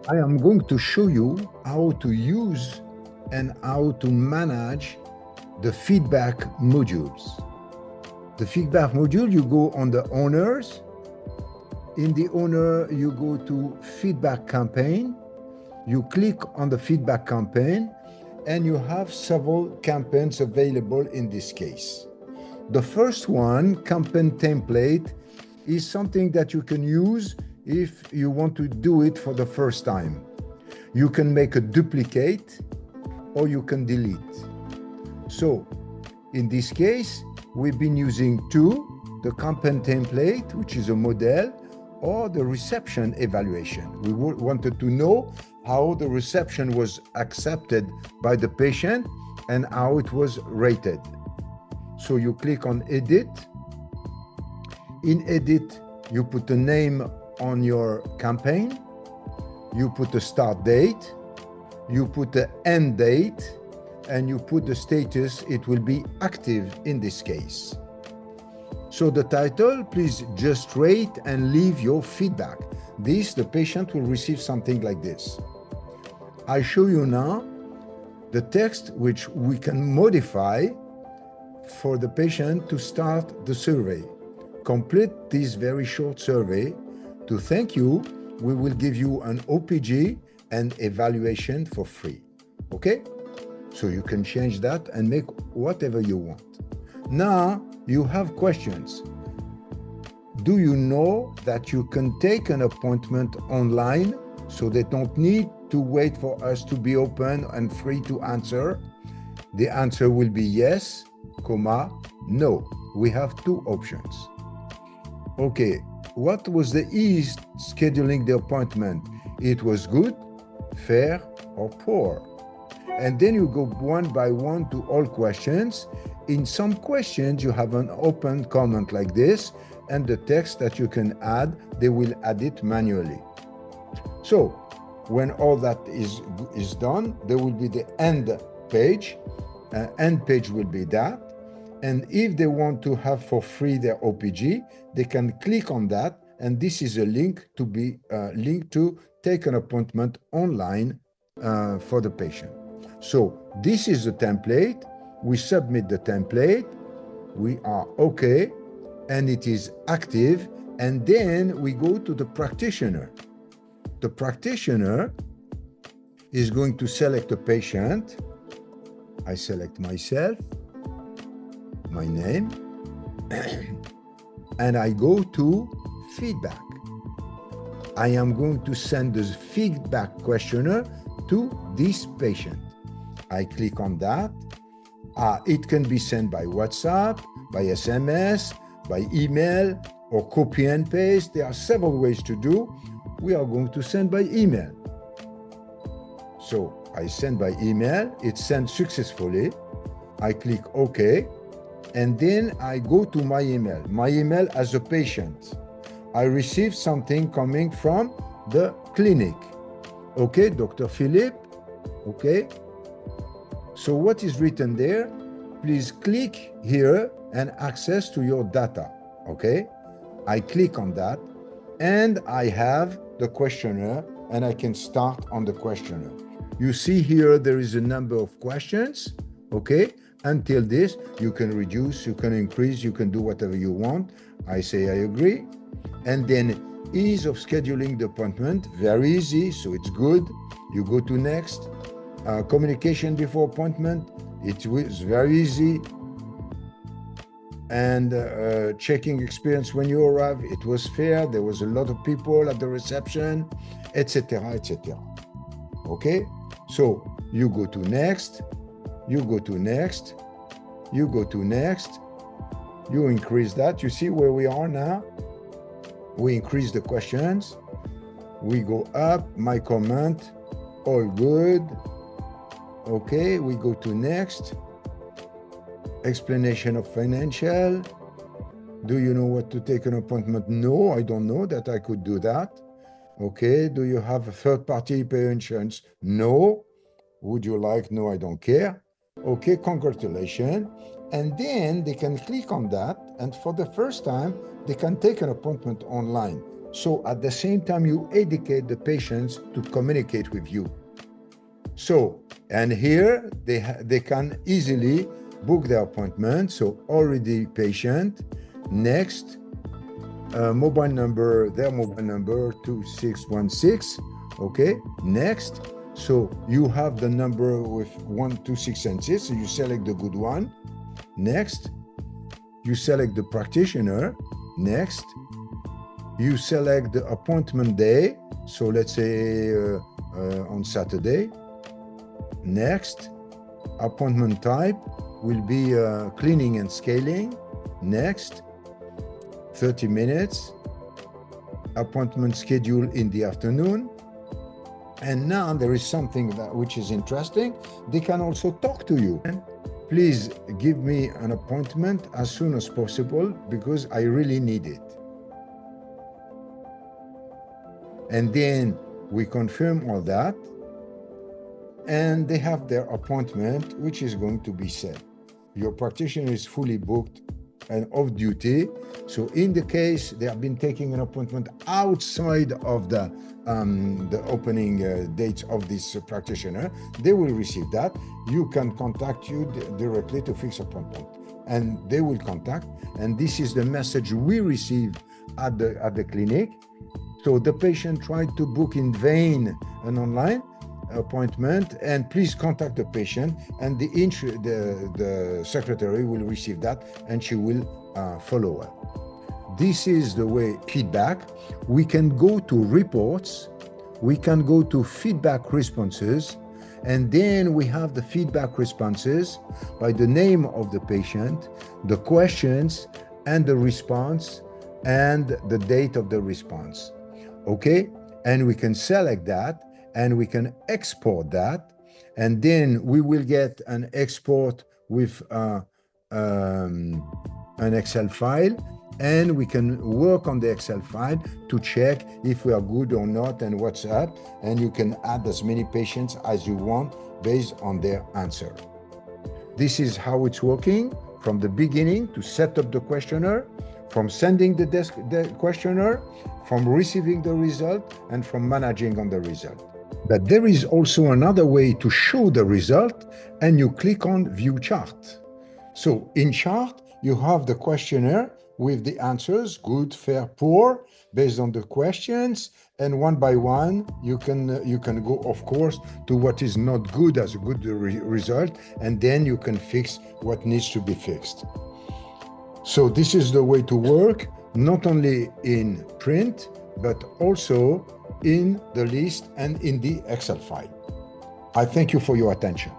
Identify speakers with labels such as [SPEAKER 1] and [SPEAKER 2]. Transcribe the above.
[SPEAKER 1] I am going to show you how to use and how to manage the feedback modules. The feedback module, you go on the owners. In the owner, you go to feedback campaign. You click on the feedback campaign, and you have several campaigns available in this case. The first one, campaign template, is something that you can use if you want to do it for the first time. You can make a duplicate or you can delete. So in this case, we've been using two, the campaign template, which is a model, or the reception evaluation. We wanted to know how the reception was accepted by the patient and how it was rated. So you click on edit. In edit, you put a name on your campaign, you put a start date, you put the end date, and you put the status. It will be active in this case. So the title, please just rate and leave your feedback. This, the patient will receive something like this. I show you now the text which we can modify for the patient to start the survey. Complete this very short survey. To thank you, we will give you an OPG and evaluation for free. Okay? So you can change that and make whatever you want. Now you have questions. Do you know that you can take an appointment online so they don't need to wait for us to be open and free to answer? The answer will be yes, comma, no. We have two options. Okay, what was the ease scheduling the appointment? It was good, fair, or poor? And then you go one by one to all questions. In some questions, you have an open comment like this, and the text that you can add, they will add it manually. So when all that is done, there will be the end page. End page will be that. And if they want to have for free their OPG, they can click on that. And this is a link to be linked to take an appointment online for the patient. So this is the template. We submit the template. We are okay. And it is active. And then we go to the practitioner. The practitioner is going to select a patient. I select myself, my name, and I go to feedback. I am going to send the feedback questionnaire to this patient. I click on that. It can be sent by WhatsApp, by SMS, by email, or copy and paste. There are several ways to do. We are going to send by email. So I send by email. It's sent successfully. I click OK. And then I go to my email as a patient. I receive something coming from the clinic. Okay, Dr. Philippe. Okay. So what is written there? Please click here and access to your data. Okay. I click on that and I have the questionnaire and I can start on the questionnaire. You see here, there is a number of questions. Okay. Until this, you can reduce, you can increase, you can do whatever you want. I say I agree. And then ease of scheduling the appointment, very easy, so it's good. You go to next. Communication before appointment, it was very easy. And checking experience when you arrive, it was fair. There was a lot of people at the reception, etc., etc. Okay, so you go to next. You go to next, you go to next, you increase that. You see where we are now? We increase the questions. We go up, my comment, all good. Okay, we go to next. Explanation of financial. Do you know what to take an appointment? No, I don't know that I could do that. Okay, do you have a third-party payer insurance? No. Would you like? No, I don't care. Okay, congratulations. And then they can click on that, and for the first time, they can take an appointment online. So at the same time, you educate the patients to communicate with you. So, and here they can easily book their appointment. So already patient, next, mobile number, their mobile number 2616, okay, next. So you have the number with 126 and 6, so you select the good one. Next, you select the practitioner. Next, you select the appointment day. So let's say on Saturday. Next, appointment type will be cleaning and scaling. Next, 30 minutes. Appointment schedule in the afternoon. And now there is something which is interesting. They can also talk to you. Please give me an appointment as soon as possible because I really need it. And then we confirm all that. And they have their appointment, which is going to be set. Your practitioner is fully booked and off duty. So in the case they have been taking an appointment outside of the opening dates of this practitioner, they will receive that. You can contact you directly to fix appointment, and they will contact. And this is the message we receive at the clinic. So the patient tried to book in vain an online appointment, and please contact the patient, and the secretary will receive that, and she will follow up. This is the way feedback. We can go to reports, we can go to feedback responses, and then we have the feedback responses by the name of the patient, the questions, and the response, and the date of the response. Okay, and we can select that, and we can export that, and then we will get an export with an Excel file, and we can work on the Excel file to check if we are good or not and what's up, and you can add as many patients as you want based on their answer. This is how it's working from the beginning to set up the questionnaire, from sending the questionnaire, from receiving the result, and from managing on the result. But there is also another way to show the result, and you click on View Chart. So in chart, you have the questionnaire with the answers, good, fair, poor, based on the questions, and one by one, you can go, of course, to what is not good as a good result, and then you can fix what needs to be fixed. So this is the way to work, not only in print, but also in the list and in the Excel file. I thank you for your attention.